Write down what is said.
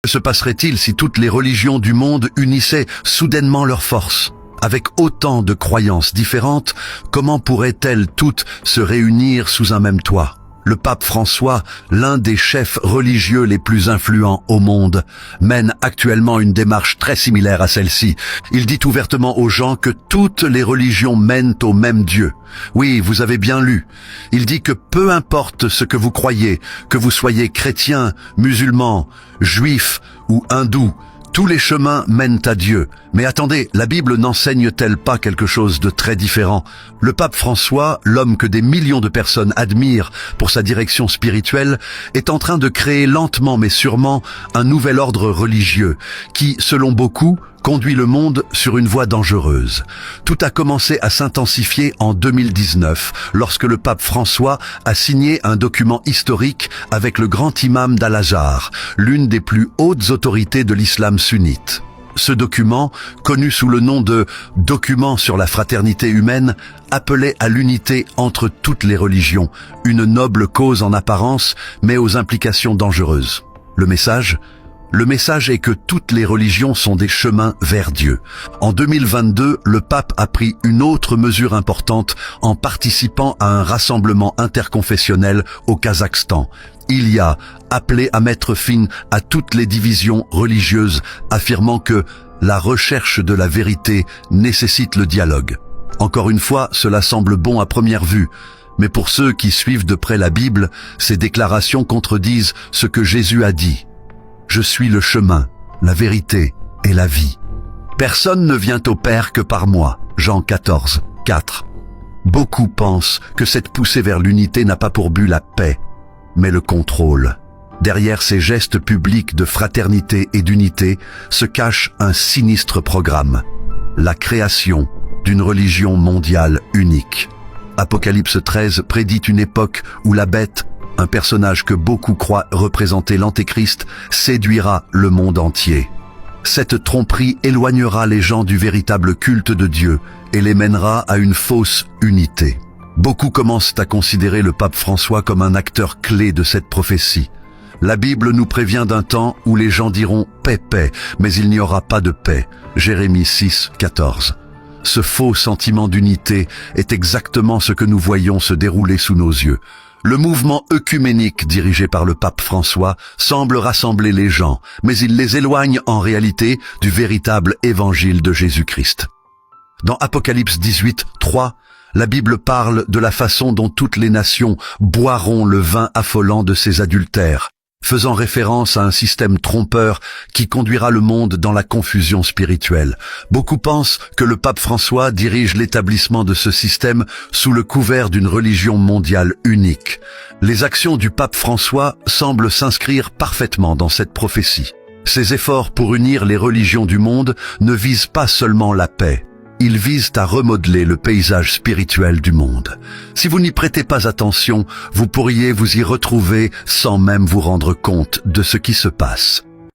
Que se passerait-il si toutes les religions du monde unissaient soudainement leurs forces? Avec autant de croyances différentes, comment pourraient-elles toutes se réunir sous un même toit? Le pape François, l'un des chefs religieux les plus influents au monde, mène actuellement une démarche très similaire à celle-ci. Il dit ouvertement aux gens que toutes les religions mènent au même Dieu. Oui, vous avez bien lu. Il dit que peu importe ce que vous croyez, que vous soyez chrétien, musulman, juif ou hindou, tous les chemins mènent à Dieu. Mais attendez, la Bible n'enseigne-t-elle pas quelque chose de très différent? Le pape François, l'homme que des millions de personnes admirent pour sa direction spirituelle, est en train de créer lentement mais sûrement un nouvel ordre religieux qui, selon beaucoup, conduit le monde sur une voie dangereuse. Tout a commencé à s'intensifier en 2019, lorsque le pape François a signé un document historique avec le grand imam d'Al-Azhar, l'une des plus hautes autorités de l'islam sunnite. Ce document, connu sous le nom de « Document sur la fraternité humaine », appelait à l'unité entre toutes les religions, une noble cause en apparence, mais aux implications dangereuses. Le message est que toutes les religions sont des chemins vers Dieu. En 2022, le pape a pris une autre mesure importante en participant à un rassemblement interconfessionnel au Kazakhstan. Il y a appelé à mettre fin à toutes les divisions religieuses, affirmant que la recherche de la vérité nécessite le dialogue. Encore une fois, cela semble bon à première vue. Mais pour ceux qui suivent de près la Bible, ces déclarations contredisent ce que Jésus a dit. Je suis le chemin, la vérité et la vie. Personne ne vient au Père que par moi. Jean 14, 4. Beaucoup pensent que cette poussée vers l'unité n'a pas pour but la paix, mais le contrôle. Derrière ces gestes publics de fraternité et d'unité se cache un sinistre programme. La création d'une religion mondiale unique. Apocalypse 13 prédit une époque où la bête, un personnage que beaucoup croient représenter l'Antéchrist, séduira le monde entier. Cette tromperie éloignera les gens du véritable culte de Dieu et les mènera à une fausse unité. Beaucoup commencent à considérer le pape François comme un acteur clé de cette prophétie. La Bible nous prévient d'un temps où les gens diront « paix, paix », mais il n'y aura pas de paix. Jérémie 6, 14. Ce faux sentiment d'unité est exactement ce que nous voyons se dérouler sous nos yeux. Le mouvement œcuménique dirigé par le pape François semble rassembler les gens, mais il les éloigne en réalité du véritable évangile de Jésus-Christ. Dans Apocalypse 18, 3, la Bible parle de la façon dont toutes les nations boiront le vin affolant de ces adultères, faisant référence à un système trompeur qui conduira le monde dans la confusion spirituelle. Beaucoup pensent que le pape François dirige l'établissement de ce système sous le couvert d'une religion mondiale unique. Les actions du pape François semblent s'inscrire parfaitement dans cette prophétie. Ses efforts pour unir les religions du monde ne visent pas seulement la paix. Ils visent à remodeler le paysage spirituel du monde. Si vous n'y prêtez pas attention, vous pourriez vous y retrouver sans même vous rendre compte de ce qui se passe.